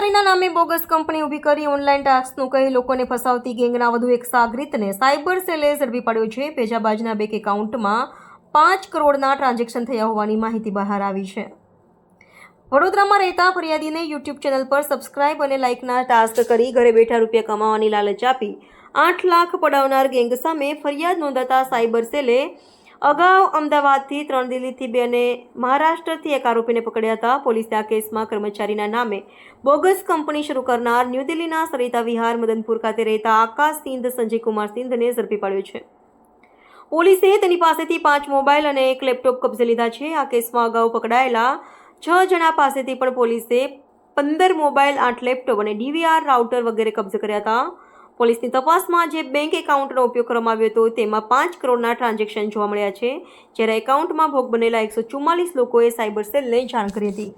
કર્મચારીના નામે bogus company ઊભી કરી ઓનલાઈન ટાસ્કનું કહી લોકોને ફસાવતી ગેંગના વધુ એક સાગરીતને સાયબર સેલે ઝડપી પાડ્યો છે. ભેજાબાજના બેંક એકાઉન્ટમાં 5 કરોડના ટ્રાન્ઝેક્શન થયા હોવાની માહિતી બહાર આવી છે. વડોદરામાં રહેતા ફરિયાદીને યુટ્યુબ ચેનલ પર સબસ્ક્રાઇબ અને લાઇકના ટાસ્ક કરી ઘરે બેઠા રૂપિયા કમાવાની લાલચ આપી 8 લાખ પડાવનાર ગેંગ સામે ફરિયાદ નોંધાતા સાયબર સેલે અગાઉ અમદાવાદથી 3, દિલ્હીથી 2 અને મહારાષ્ટ્રથી 1 આરોપીને પકડ્યા હતા. પોલીસે આ કેસમાં કર્મચારીના નામે બોગસ કંપની શરૂ કરનાર ન્યૂ દિલ્હીના સરિતા વિહાર મદનપુર ખાતે રહેતા આકાશ સિંધ સંજયકુમાર સિંધને ઝડપી પાડ્યો છે. પોલીસે તેની પાસેથી 5 મોબાઈલ અને 1 લેપટોપ કબજે લીધા છે. આ કેસમાં અગાઉ પકડાયેલા 6 જણા પાસેથી પણ પોલીસે 15 મોબાઈલ, 8 લેપટોપ અને DVR રાઉટર વગેરે કબજે કર્યા હતા. પોલીસની તપાસમાં જે બેંક એકાઉન્ટનો ઉપયોગ કરવામાં આવ્યો હતો તેમાં 5 કરોડના ટ્રાન્ઝેક્શન જોવા મળ્યા છે, જ્યારે એકાઉન્ટમાં ભોગ બનેલા 144 લોકોએ સાયબર સેલને જાણ કરી હતી.